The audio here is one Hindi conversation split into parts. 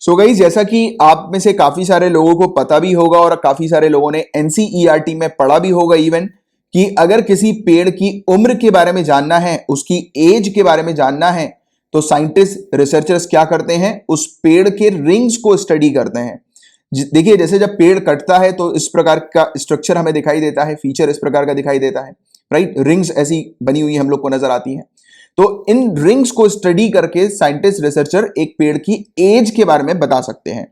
सो गाइस, जैसा कि आप में से काफी सारे लोगों को पता भी होगा और काफी सारे लोगों ने एनसीईआरटी में पढ़ा भी होगा इवन, कि अगर किसी पेड़ की उम्र के बारे में जानना है, उसकी एज के बारे में जानना है, तो साइंटिस्ट रिसर्चर्स क्या करते हैं, उस पेड़ के रिंग्स को स्टडी करते हैं। देखिए, जैसे जब पेड़ कटता है तो इस प्रकार का स्ट्रक्चर हमें दिखाई देता है, फीचर इस प्रकार का दिखाई देता है, राइट। रिंग्स ऐसी बनी हुई हम लोग को नजर आती हैं। तो इन रिंग्स को स्टडी करके साइंटिस्ट रिसर्चर एक पेड़ की एज के बारे में बता सकते हैं।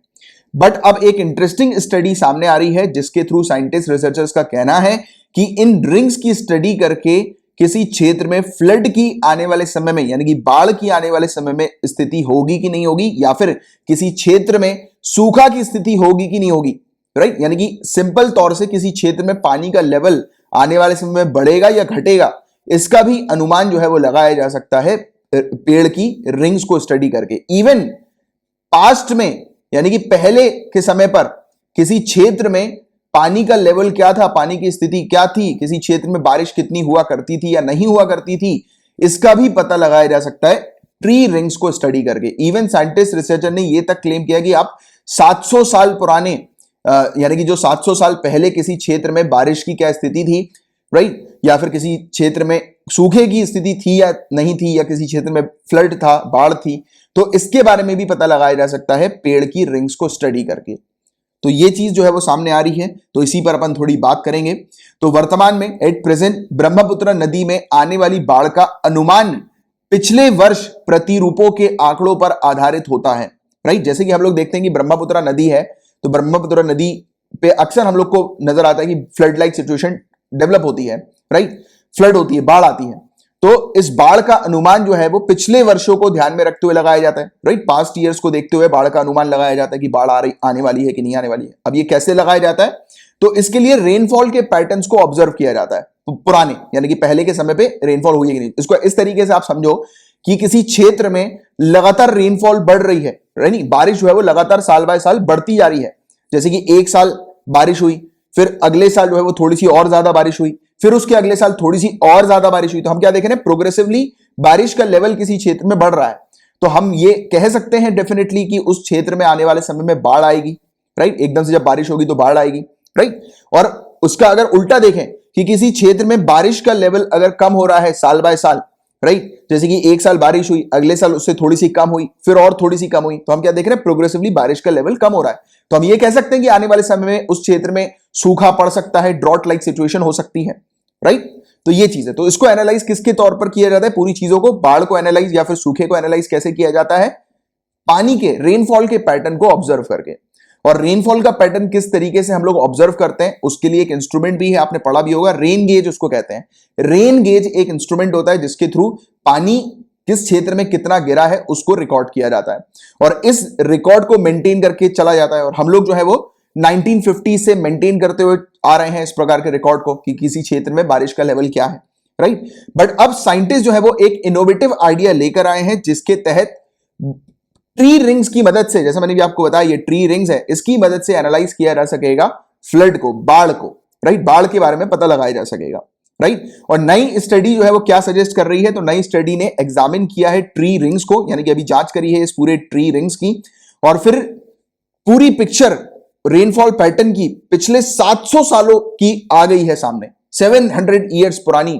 बट अब एक इंटरेस्टिंग स्टडी सामने आ रही है जिसके थ्रू साइंटिस्ट रिसर्चर्स का कहना है कि इन रिंग्स की स्टडी करके किसी क्षेत्र में फ्लड की आने वाले समय में, यानी कि बाढ़ की आने वाले समय में स्थिति होगी कि नहीं होगी, या फिर किसी क्षेत्र में सूखा की स्थिति होगी कि नहीं होगी, राइट। यानी कि सिंपल तौर से किसी क्षेत्र में पानी का लेवल आने वाले समय में बढ़ेगा या घटेगा, इसका भी अनुमान जो है वो लगाया जा सकता है पेड़ की रिंग्स को स्टडी करके। इवन पास्ट में, यानी कि पहले के समय पर किसी क्षेत्र में पानी का लेवल क्या था, पानी की स्थिति क्या थी, किसी क्षेत्र में बारिश कितनी हुआ करती थी या नहीं हुआ करती थी, इसका भी पता लगाया जा सकता है ट्री रिंग्स को स्टडी करके। इवन साइंटिस्ट रिसर्चर ने यह तक क्लेम किया कि आप 700 साल पुराने, यानी कि जो 700 साल पहले किसी क्षेत्र में बारिश की क्या स्थिति थी, राइट, या फिर किसी क्षेत्र में सूखे की स्थिति थी या नहीं थी, या किसी क्षेत्र में फ्लड था, बाढ़ थी, तो इसके बारे में भी पता लगाया जा सकता है पेड़ की रिंग्स को स्टडी करके। तो ये चीज जो है वो सामने आ रही है, तो इसी पर अपन थोड़ी बात करेंगे। तो वर्तमान में एट प्रेजेंट ब्रह्मपुत्र नदी में आने वाली बाढ़ का अनुमान पिछले वर्ष प्रतिरूपों के आंकड़ों पर आधारित होता है, राइट। जैसे कि हम लोग देखते हैं कि ब्रह्मपुत्र नदी है, तो ब्रह्मपुत्र नदी पे अक्सर हम लोग को नजर आता है कि फ्लड लाइक सिचुएशन डेवलप होती है, राइट, फ्लड होती है, बाढ़ आती है। तो इस बाढ़ का अनुमान जो है वो पिछले वर्षों को ध्यान में रखते हुए लगाया जाता है, राइट। पास्ट ईयर्स को देखते हुए बाढ़ का अनुमान लगाया जाता है कि बाढ़ आने वाली है कि नहीं आने वाली है। अब ये कैसे लगाया जाता है, तो इसके लिए रेनफॉल के पैटर्न्स को ऑब्जर्व किया जाता है, तो पुराने यानी कि पहले के समय पे रेनफॉल हुई है कि नहीं। इसको इस तरीके से आप समझो कि किसी क्षेत्र में लगातार रेनफॉल बढ़ रही है, राइट, बारिश जो है वो लगातार साल बाय साल बढ़ती जा रही है। जैसे कि एक साल बारिश हुई, फिर अगले साल जो है वो थोड़ी सी और ज्यादा बारिश हुई, फिर उसके अगले साल थोड़ी सी और ज्यादा बारिश हुई। तो हम क्या देख रहे हैं, प्रोग्रेसिवली बारिश का लेवल किसी क्षेत्र में बढ़ रहा है। तो हम ये कह सकते हैं डेफिनेटली कि उस क्षेत्र में आने वाले समय में बाढ़ आएगी, राइट। एकदम से जब बारिश होगी तो बाढ़ आएगी, राइट। और उसका अगर उल्टा देखें कि किसी क्षेत्र में बारिश का लेवल अगर कम हो रहा है साल बाय साल, राइट, जैसे कि एक साल बारिश हुई, अगले साल उससे थोड़ी सी कम हुई, फिर और थोड़ी सी कम हुई, तो हम क्या देख रहे हैं, प्रोग्रेसिवली बारिश का लेवल कम हो रहा है। तो हम ये कह सकते हैं कि आने वाले समय में उस क्षेत्र में सूखा पड़ सकता है, ड्रॉट लाइक सिचुएशन हो सकती है, राइट। तो ये चीज है। तो इसको एनालाइज किसके तौर पर किया जाता है, पूरी चीजों को, बाढ़ को एनालाइज या फिर सूखे को एनालाइज कैसे किया जाता है, पानी के रेनफॉल के पैटर्न को ऑब्जर्व करके। और रेनफॉल का पैटर्न किस तरीके से हम लोग ऑब्जर्व करते हैं, उसके लिए एक इंस्ट्रूमेंट भी है, आपने पढ़ा भी होगा, रेन गेज उसको कहते हैं। रेन गेज एक इंस्ट्रूमेंट होता है जिसके थ्रू पानी किस क्षेत्र में कितना गिरा है उसको रिकॉर्ड किया जाता है, और इस रिकॉर्ड को मेंटेन करके चला जाता है। और हम लोग जो है वो 1950 से मेंटेन करते हुए आ रहे हैं इस प्रकार के रिकॉर्ड को कि किसी क्षेत्र में बारिश का लेवल क्या है, राइट। बट अब साइंटिस्ट जो है वो एक इनोवेटिव आइडिया लेकर आए हैं जिसके तहत ट्री रिंग्स की मदद से, जैसा मैंने भी आपको बताया ये ट्री रिंग्स है, इसकी मदद से एनालाइज किया जा सकेगा फ्लड को, बाढ़ को, राइट, बाढ़ के बारे में पता लगाया जा सकेगा, राइट। और नई स्टडी जो है वो क्या सजेस्ट कर रही है, तो नई स्टडी ने एग्जामिन किया है ट्री रिंग्स को, यानी कि अभी जांच करी है इस पूरे ट्री रिंग्स की, और फिर पूरी पिक्चर रेनफॉल पैटर्न की पिछले 700 सालों की आ गई है सामने। 700 ईयर्स पुरानी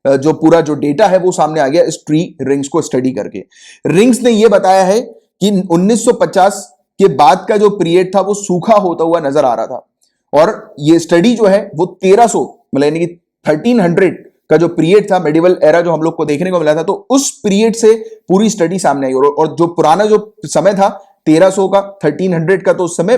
जो पूरा जो डेटा है वो सामने आ गया इस ट्री रिंग्स को स्टडी करके। रिंग्स ने यह बताया है कि 1950 के बाद का जो पीरियड था वो सूखा होता हुआ नजर आ रहा था, और ये स्टडी जो है वो 1300 मतलब यानी कि 1300 का जो पीरियड था, मेडिवल एरा जो हम लोग को देखने को मिला था, तो उस पीरियड से पूरी स्टडी सामने आई। और जो पुराना जो समय था 1300 का, 1300 का, तो उस समय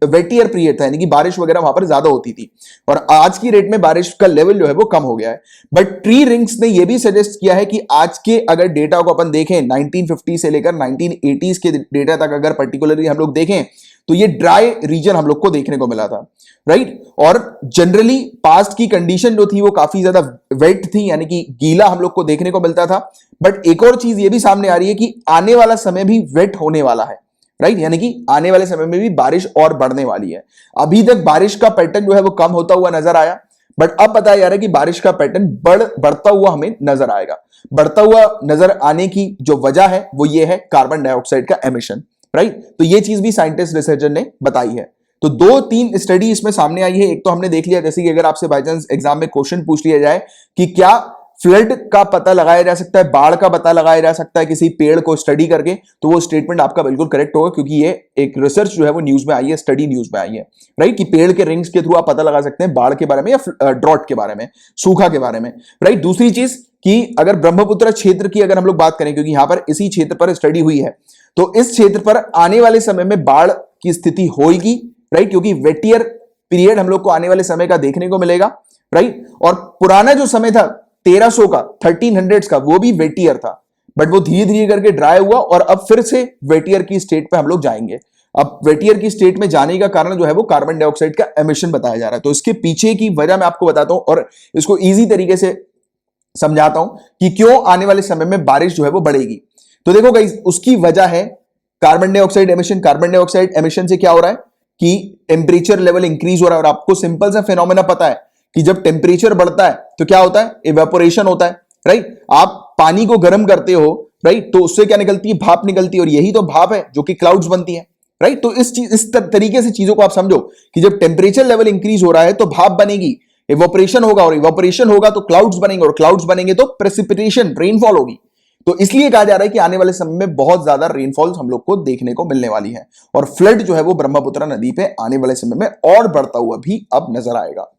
वेटियर पीरियड था, यानी कि बारिश वगैरह वहां पर ज्यादा होती थी, और आज की रेट में बारिश का लेवल जो है वो कम हो गया है। बट ट्री रिंग्स ने यह भी सजेस्ट किया है कि आज के अगर डेटा को अपन देखें 1950 से लेकर 1980s के डेटा तक अगर पर्टिकुलरली हम लोग देखें, तो ये ड्राई रीजन हम लोग को देखने को मिला था, राइट। और जनरली पास्ट की कंडीशन जो थी वो काफी ज्यादा वेट थी, यानी कि गीला हम लोग को देखने को मिलता था। बट एक और चीज ये भी सामने आ रही है कि आने वाला समय भी वेट होने वाला है, राइट, यानी कि आने वाले समय में भी बारिश और बढ़ने वाली है। अभी तक बारिश का पैटर्न जो है वो कम होता हुआ नजर आया, बट अब बताया जा रहा है कि बारिश का पैटर्न बढ़ता हुआ हमें नजर आएगा। बढ़ता हुआ नजर आने की जो वजह है वो ये है कार्बन डाइऑक्साइड का एमिशन, राइट। तो ये चीज भी साइंटिस्ट रिसर्चर ने बताई है। तो 2-3 स्टडी इसमें सामने आई है। एक तो हमने देख लिया, जैसे कि अगर आपसे बाय चांस एग्जाम में क्वेश्चन पूछ लिया जाए कि क्या फ्लड का पता लगाया जा सकता है, बाढ़ का पता लगाया जा सकता है किसी पेड़ को स्टडी करके, तो वो स्टेटमेंट आपका बिल्कुल करेक्ट होगा, क्योंकि ये एक रिसर्च जो है वो न्यूज में आई है, स्टडी न्यूज में आई है, राइट। कि पेड़ के रिंग्स के थ्रू आप पता लगा सकते हैं बाढ़ के बारे में या ड्रॉट के बारे में, सूखा के बारे में, राइट। दूसरी चीज कि अगर ब्रह्मपुत्र क्षेत्र की अगर हम लोग बात करें, क्योंकि यहां पर इसी क्षेत्र पर स्टडी हुई है, तो इस क्षेत्र पर आने वाले समय में बाढ़ की स्थिति होगी, राइट, क्योंकि वेटियर पीरियड हम लोग को आने वाले समय का देखने को मिलेगा, राइट। और पुराना जो समय था 1300 का, 1300 का, वो भी वेटियर था, बट वो धीरे धीरे करके ड्राई हुआ और अब फिर से वेटियर की स्टेट पे हम लोग जाएंगे। अब वेटियर की स्टेट में जाने का कारण जो है वो कार्बन डाइऑक्साइड का एमिशन बताया जा रहा है। तो इसके पीछे की वजह मैं आपको बताता हूं और इसको इजी तरीके से समझाता हूं कि क्यों आने वाले समय में बारिश जो है वो बढ़ेगी। तो देखो गाइस, उसकी वजह है carbon dioxide emission. Carbon dioxide emission से क्या हो रहा है कि टेम्परेचर लेवल इंक्रीज हो रहा है। और आपको सिंपल सा फिनोमेना पता है कि जब टेम्परेचर बढ़ता है तो क्या होता है, इवेपोरेशन होता है, राइट। आप पानी को गर्म करते हो, राइट, तो उससे क्या निकलती है, भाप निकलती है, और यही तो भाप है जो कि क्लाउड्स बनती है, राइट। तो इस तरीके से चीजों को आप समझो कि जब टेम्परेचर लेवल इंक्रीज हो रहा है तो भाप बनेगी, इवेपोरेशन होगा, और इवेपोरेशन होगा तो क्लाउड्स बनेंगे, और क्लाउड्स बनेंगे तो प्रेसिपिटेशन, रेनफॉल होगी। तो इसलिए कहा जा रहा है कि आने वाले समय में बहुत ज्यादा रेनफॉल हम लोग को देखने को मिलने वाली है, और फ्लड जो है वो ब्रह्मपुत्र नदी पे आने वाले समय में और बढ़ता हुआ भी अब नजर आएगा,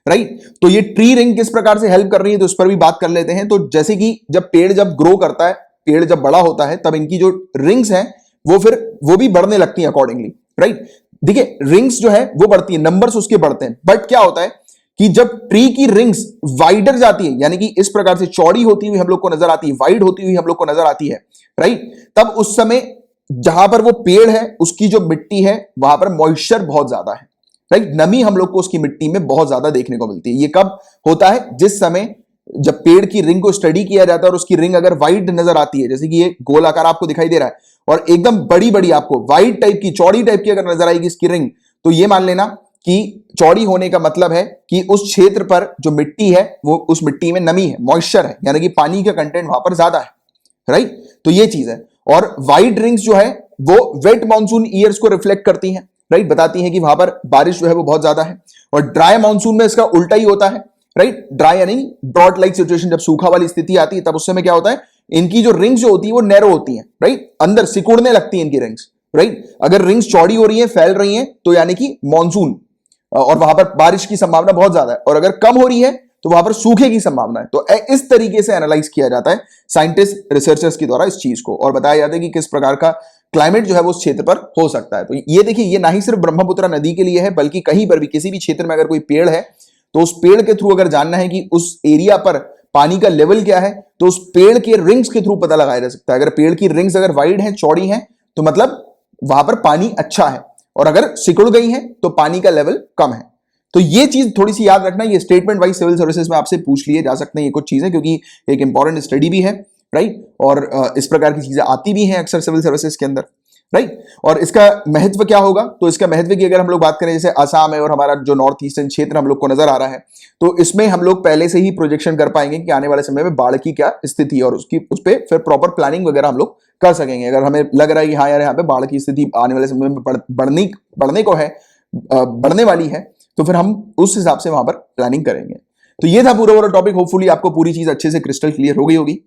राइट। तो ये ट्री रिंग किस प्रकार से हेल्प कर रही है, तो उस पर भी बात कर लेते हैं। तो जैसे कि जब पेड़ जब ग्रो करता है, पेड़ जब बड़ा होता है, तब इनकी जो रिंग्स हैं वो भी बढ़ने लगती हैं अकॉर्डिंगली, राइट। देखिए रिंग्स जो है वो बढ़ती है, नंबर्स उसके बढ़ते हैं, बट क्या होता है कि जब ट्री की रिंग्स वाइडर जाती है, यानी कि इस प्रकार से चौड़ी होती हुई हम लोग को नजर आती है, वाइड होती हुई हम लोग को नजर आती है, राइट, तब उस समय जहां पर वो पेड़ है उसकी जो मिट्टी है वहां पर मॉइस्चर बहुत ज्यादा है, राइट। नमी हम लोग को उसकी मिट्टी में बहुत ज्यादा देखने को मिलती है। ये कब होता है, जिस समय जब पेड़ की रिंग को स्टडी किया जाता है और उसकी रिंग अगर वाइड नजर आती है, जैसे कि ये गोल आकार आपको दिखाई दे रहा है और एकदम बड़ी बड़ी आपको वाइड टाइप की, चौड़ी टाइप की अगर नजर आएगी इसकी रिंग, तो ये मान लेना कि चौड़ी होने का मतलब है कि उस क्षेत्र पर जो मिट्टी है वो, उस मिट्टी में नमी है, मॉइस्चर है, यानी कि पानी का कंटेंट वहां पर ज्यादा है, राइट। तो ये चीज है। और वाइड रिंग्स जो है वो वेट मानसून ईयर्स को रिफ्लेक्ट करती हैं, राइट, बताती हैं कि वहां पर बारिश जो है वो बहुत ज्यादा है। और ड्राई मानसून में इसका उल्टा ही होता है, राइट। ड्राई यानी ड्रॉट लाइक सिचुएशन, जब सूखा वाली स्थिति आती है तब उस समय क्या होता है, इनकी जो रिंग्स जो होती है वो नैरो होती हैं, राइट, अंदर सिकुड़ने लगती है इनकी रिंग्स, राइट। अगर रिंग्स चौड़ी हो रही है, फैल रही हैं, तो यानी कि मानसून, और वहां पर बारिश की संभावना बहुत ज्यादा है, और अगर कम हो रही है तो वहां पर सूखे की संभावना है। तो इस तरीके से एनालाइज किया जाता है साइंटिस्ट रिसर्चर्स के द्वारा इस चीज को, और बताया जाता है कि किस प्रकार का क्लाइमेट जो है वो उस क्षेत्र पर हो सकता है। तो ये देखिए, ये ना ही सिर्फ ब्रह्मपुत्र नदी के लिए है, बल्कि कहीं पर भी किसी भी क्षेत्र में अगर कोई पेड़ है तो उस पेड़ के थ्रू अगर जानना है कि उस एरिया पर पानी का लेवल क्या है, तो उस पेड़ के रिंग्स के थ्रू पता लगाया जा सकता है। अगर पेड़ की रिंग्स अगर वाइड हैं, चौड़ी हैं, तो मतलब वहां पर पानी अच्छा है, और अगर सिकुड़ गई हैं तो पानी का लेवल कम है। तो ये चीज थोड़ी सी याद रखना, ये स्टेटमेंट वाइज सिविल सर्विसेज में आपसे पूछ लिए जा सकते हैं ये कुछ चीजें, क्योंकि एक इंपॉर्टेंट स्टडी भी है, राइट। और इस प्रकार की चीजें आती भी हैं अक्सर सिविल सर्विसेज के अंदर, राइट। और इसका महत्व क्या होगा, तो इसका महत्व की अगर हम लोग बात करें, जैसे असम है और हमारा जो नॉर्थ ईस्टर्न क्षेत्र हम लोग को नजर आ रहा है, तो इसमें हम लोग पहले से ही प्रोजेक्शन कर पाएंगे कि आने वाले समय में बाढ़ की क्या स्थिति है, और उसकी उस पर फिर प्रॉपर प्लानिंग वगैरह हम लोग कर सकेंगे। अगर हमें लग रहा है कि हाँ यार यहाँ पे बाढ़ की स्थिति आने वाले समय में बढ़ने को है, बढ़ने वाली है, तो फिर हम उस हिसाब से वहां पर प्लानिंग करेंगे। तो ये था पूरा टॉपिक। होपफुली आपको पूरी चीज अच्छे से क्रिस्टल क्लियर हो गई होगी।